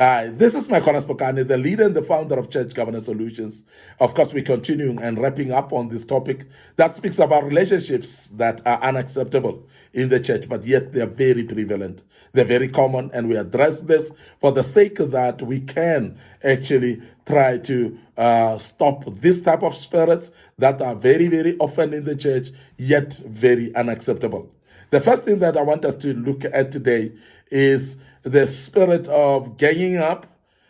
This is Micornus, Phokane, the leader and the founder of Church Governance Solutions. Of course, we're continuing and wrapping up on this topic that speaks about relationships that are unacceptable in the church, but yet they're very prevalent. They're very common, and we address this for the sake that we can actually try to stop this type of spirits that are very, very often in the church, yet very unacceptable. The first thing that I want us to look at today is the spirit of ganging up,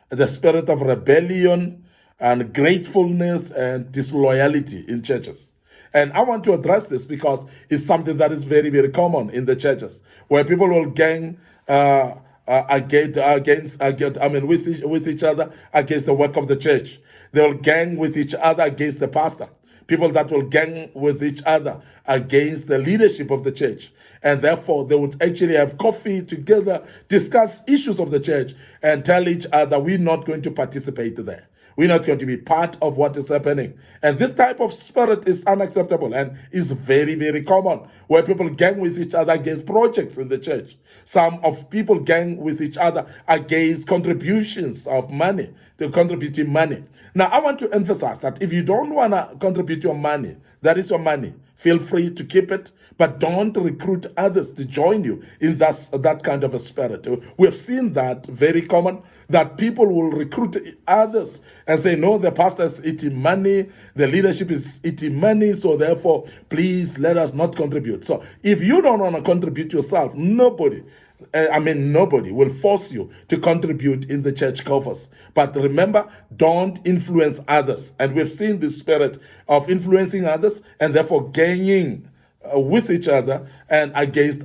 the spirit of rebellion and gratefulness and disloyalty in churches. And I want to address this because it's something that is very, very common in the churches, where people will gang with each other against the work of the church. They will gang with each other against the pastor. People that will gang with each other against the leadership of the church. And therefore, they would actually have coffee together, discuss issues of the church, and tell each other, we're not going to participate there. We're not going to be part of what is happening. And this type of spirit is unacceptable and is very, very common, where people gang with each other against projects in the church. Some of people gang with each other against contributions of money, to contributing money. Now, I want to emphasize that if you don't want to contribute your money, that is your money. Feel free to keep it, but don't recruit others to join you in that kind of a spirit. We've seen that very common, that people will recruit others and say, no, the pastor is eating money, the leadership is eating money, so therefore, please let us not contribute. So if you don't want to contribute yourself, nobody will force you to contribute in the church coffers. But remember, don't influence others. And we've seen this spirit of influencing others and therefore gaining with each other and against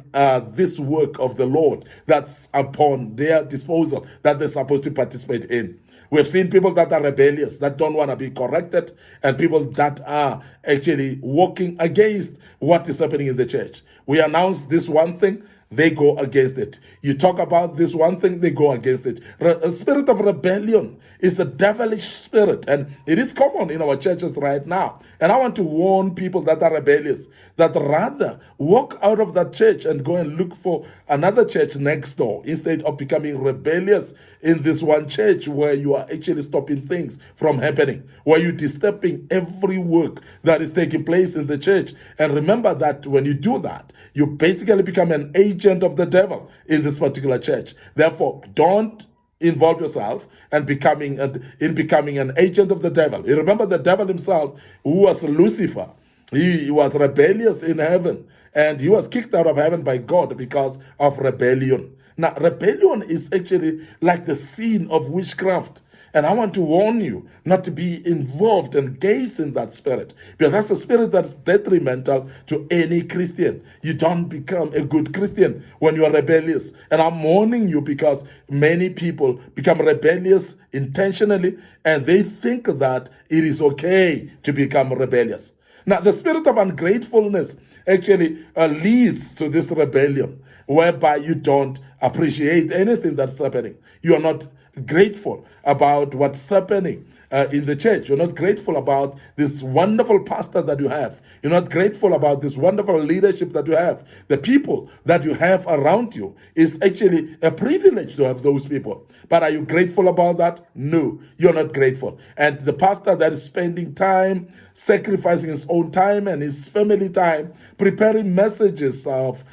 this work of the Lord that's upon their disposal that they're supposed to participate in. We've seen people that are rebellious, that don't want to be corrected, and people that are actually walking against what is happening in the church. We announce this one thing, they go against it. You talk about this one thing, they go against it. A spirit of rebellion is a devilish spirit, and it is common in our churches right now. And I want to warn people that are rebellious, that rather walk out of that church and go and look for another church next door, instead of becoming rebellious in this one church where you are actually stopping things from happening, where you're disturbing every work that is taking place in the church. And remember that when you do that, you basically become an agent of the devil in this particular church. Therefore, don't involve yourself and becoming an agent of the devil. You remember the devil himself, who was Lucifer. He was rebellious in heaven, and he was kicked out of heaven by God because of rebellion. Now, rebellion is actually like the sin of witchcraft. And I want to warn you not to be involved, engaged in that spirit, because that's a spirit that's detrimental to any Christian. You don't become a good Christian when you are rebellious. And I'm warning you because many people become rebellious intentionally, and they think that it is okay to become rebellious. Now, the spirit of ungratefulness actually leads to this rebellion, whereby you don't appreciate anything that's happening. You are not grateful about what's happening in the church. You're not grateful about this wonderful pastor that you have. You're not grateful about this wonderful leadership that you have. The people that you have around you is actually a privilege to have those people. But are you grateful about that? No, you're not grateful. And the pastor that is spending time, sacrificing his own time and his family time, preparing messages of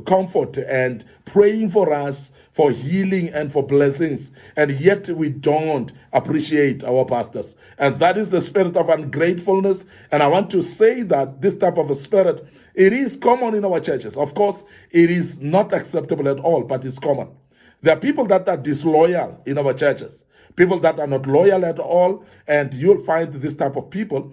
comfort and praying for us for healing and for blessings, and yet we don't appreciate our pastors. And that is the spirit of ungratefulness. And I want to say that this type of a spirit, it is common in our churches. Of course, it is not acceptable at all, but it's common. There are people that are disloyal in our churches, people that are not loyal at all, and you'll find this type of people,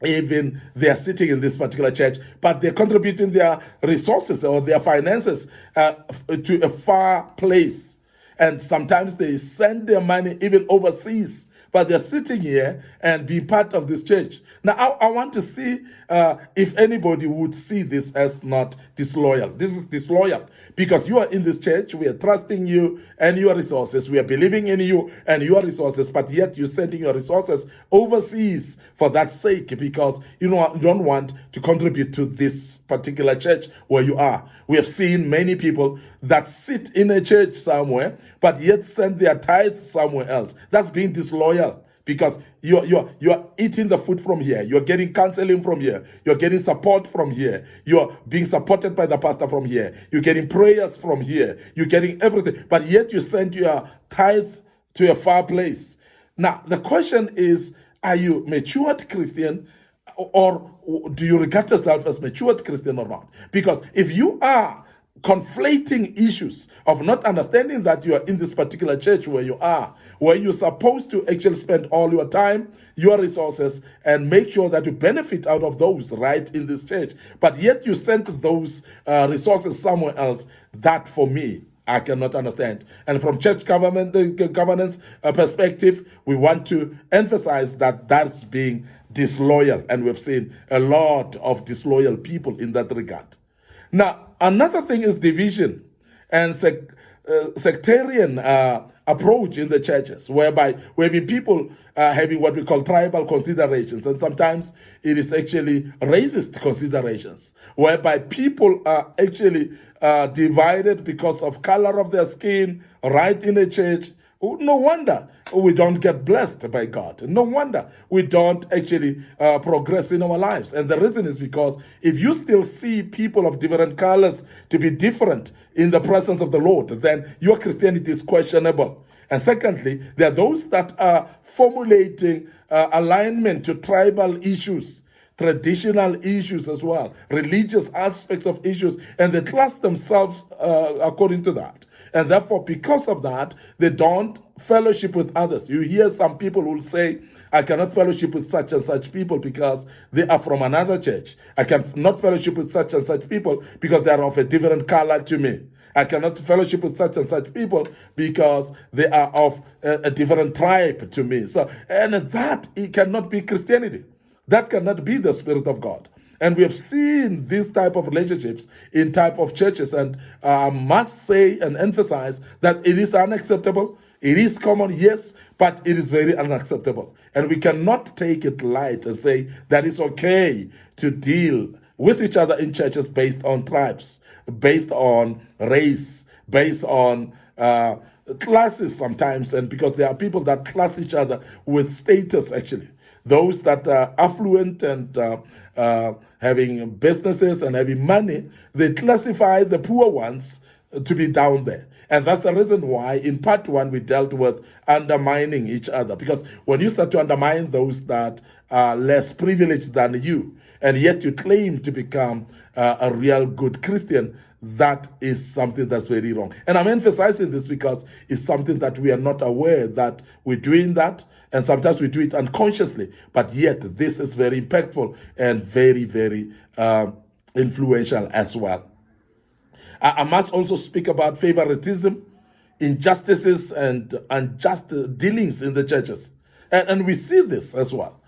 even they are sitting in this particular church, but they're contributing their resources or their finances to a far place. And sometimes they send their money even overseas, but they're sitting here and being part of this church. Now, I want to see if anybody would see this as not disloyal. This is disloyal because you are in this church. We are trusting you and your resources. We are believing in you and your resources, but yet you're sending your resources overseas for that sake because you don't want to contribute to this particular church where you are. We have seen many people that sit in a church somewhere, but yet send their tithes somewhere else. That's being disloyal. Because you're eating the food from here, you're getting counseling from here, you're getting support from here, you're being supported by the pastor from here, you're getting prayers from here, you're getting everything, but yet you send your tithes to a far place. Now, the question is, are you matured Christian, or do you regard yourself as matured Christian or not? Because if you are conflating issues of not understanding that you are in this particular church where you are, where you're supposed to actually spend all your time, your resources, and make sure that you benefit out of those right in this church, but yet you send those resources somewhere else, that for me, I cannot understand. And from church governance perspective, we want to emphasize that that's being disloyal, and we've seen a lot of disloyal people in that regard. Now, another thing is division and sectarian approach in the churches, whereby we have people having what we call tribal considerations, and sometimes it is actually racist considerations, whereby people are actually divided because of color of their skin right in the church. No wonder we don't get blessed by God. No wonder we don't actually progress in our lives. And the reason is because if you still see people of different colors to be different in the presence of the Lord, then your Christianity is questionable. And secondly, there are those that are formulating alignment to tribal issues, traditional issues as well, religious aspects of issues, and they class themselves according to that. And therefore, because of that, they don't fellowship with others. You hear some people who will say, I cannot fellowship with such and such people because they are from another church. I cannot fellowship with such and such people because they are of a different color to me. I cannot fellowship with such and such people because they are of a different tribe to me. So, and that it cannot be Christianity. That cannot be the Spirit of God. And we have seen these type of relationships in type of churches, and I must say and emphasize that it is unacceptable. It is common, yes, but it is very unacceptable. And we cannot take it light and say that it's okay to deal with each other in churches based on tribes, based on race, based on classes sometimes, and because there are people that class each other with status actually. Those that are affluent and having businesses and having money, they classify the poor ones to be down there. And that's the reason why in part one we dealt with undermining each other. Because when you start to undermine those that are less privileged than you, and yet you claim to become a real good Christian, that is something that's very wrong. And I'm emphasizing this because it's something that we are not aware that we're doing that. And sometimes we do it unconsciously, but yet this is very impactful and very, very influential as well. I must also speak about favoritism, injustices, and unjust dealings in the churches. And we see this as well.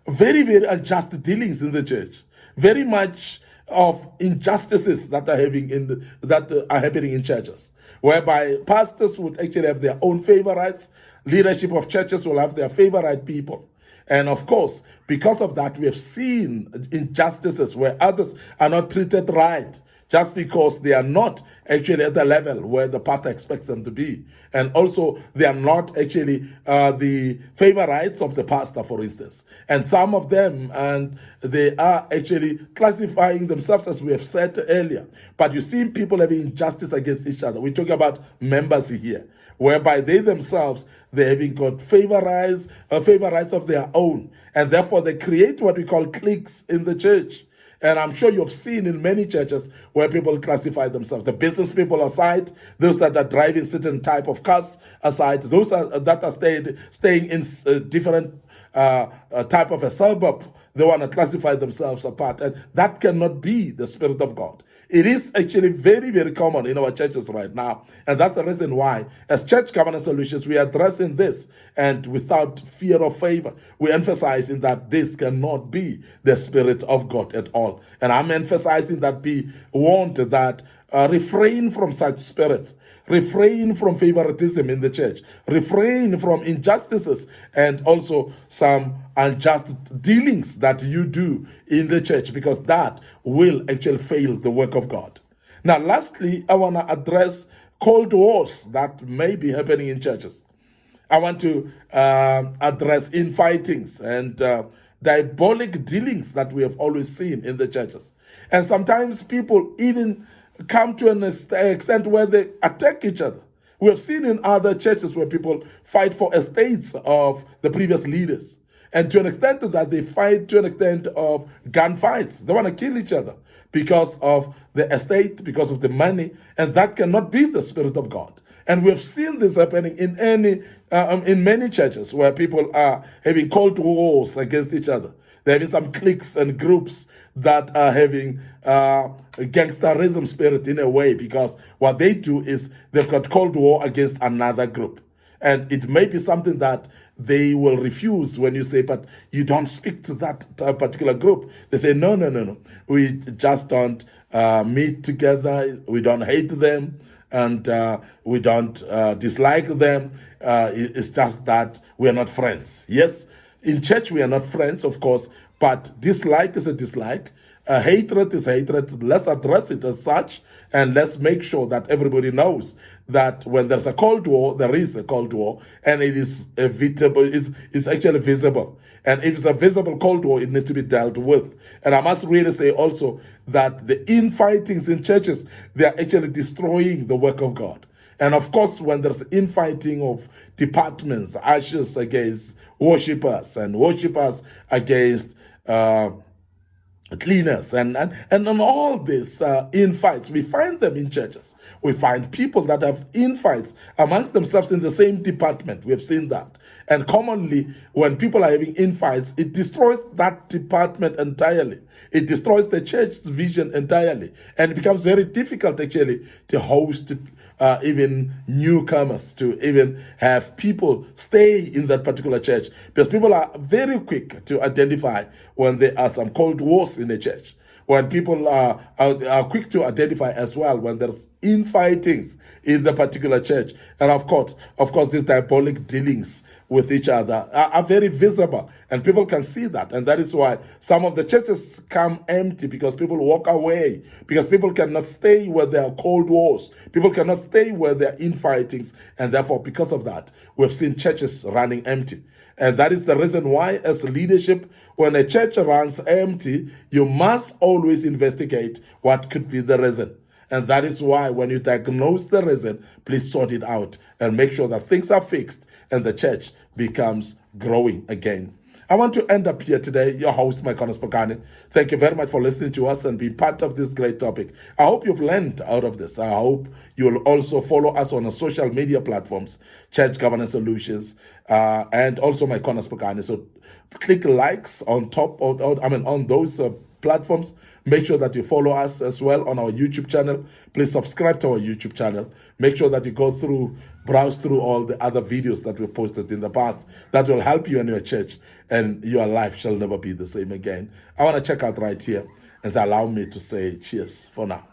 Very, very unjust dealings in the church. Very much of injustices that are happening in churches, whereby pastors would actually have their own favorites. Leadership of churches will have their favorite people. And of course, because of that, we have seen injustices where others are not treated right just because they are not actually at the level where the pastor expects them to be. And also, they are not actually the favorites of the pastor, for instance. And some of them, and they are actually classifying themselves, as we have said earlier. But you see people having injustice against each other. We talk about members here, whereby they themselves, they're having got favorites of their own. And therefore, they create what we call cliques in the church. And I'm sure you've seen in many churches where people classify themselves. The business people aside, those that are driving certain type of cars aside, those that are staying in different type of a suburb, they want to classify themselves apart. And that cannot be the Spirit of God. It is actually very, very common in our churches right now. And that's the reason why, as Church Governance Solutions, we are addressing this. And without fear of favor, we're emphasizing that this cannot be the Spirit of God at all. And I'm emphasizing that we want that refrain from such spirits. Refrain from favoritism in the church. Refrain from injustices and also some unjust dealings that you do in the church, because that will actually fail the work of God. Now, lastly, I want to address cold wars that may be happening in churches. I want to address infightings and diabolic dealings that we have always seen in the churches. And sometimes people even come to an extent where they attack each other. We have seen in other churches where people fight for estates of the previous leaders. And to an extent that they fight to an extent of gunfights. They want to kill each other because of the estate, because of the money. And that cannot be the Spirit of God. And we have seen this happening in many churches where people are having cold wars against each other. There have been some cliques and groups that are having gangsterism spirit in a way, because what they do is they've got cold war against another group. And it may be something that they will refuse when you say, but you don't speak to that particular group. They say, no. We just don't meet together. We don't hate them. And we don't dislike them. It's just that we are not friends. Yes, in church we are not friends, of course, but dislike is a dislike. Hatred is hatred. Let's address it as such, and let's make sure that everybody knows that when there's a cold war, there is a cold war, and it is it's actually visible. And if it's a visible cold war, it needs to be dealt with. And I must really say also that the infightings in churches, they are actually destroying the work of God. And of course, when there's infighting of departments, ushers against worshippers, and worshippers against cleaners, and all these infights, we find them in churches. We find people that have infights amongst themselves in the same department. We have seen that. And commonly, when people are having infights, it destroys that department entirely. It destroys the church's vision entirely. And it becomes very difficult, actually, to host even newcomers, to even have people stay in that particular church. Because people are very quick to identify when there are some cold wars in the church. When people are quick to identify as well when there's infightings in the particular church. And of course, these diabolic dealings with each other are very visible, and people can see that. And that is why some of the churches come empty, because people walk away, because people cannot stay where there are cold wars. People cannot stay where there are infightings. And therefore, because of that, we've seen churches running empty. And that is the reason why, as leadership, when a church runs empty, you must always investigate what could be the reason. And that is why when you diagnose the reason, please sort it out and make sure that things are fixed and the church becomes growing again. I want to end up here today, your host, Micornus Phokane. Thank you very much for listening to us and be part of this great topic. I hope you've learned out of this. I hope you'll also follow us on our social media platforms, Church Governance Solutions, and also Micornus Phokane. So click likes on top of, on those platforms. Make sure that you follow us as well on our YouTube channel. Please subscribe to our YouTube channel. Make sure that you browse through all the other videos that we've posted in the past. That will help you in your church, and your life shall never be the same again. I want to check out right here, and allow me to say cheers for now.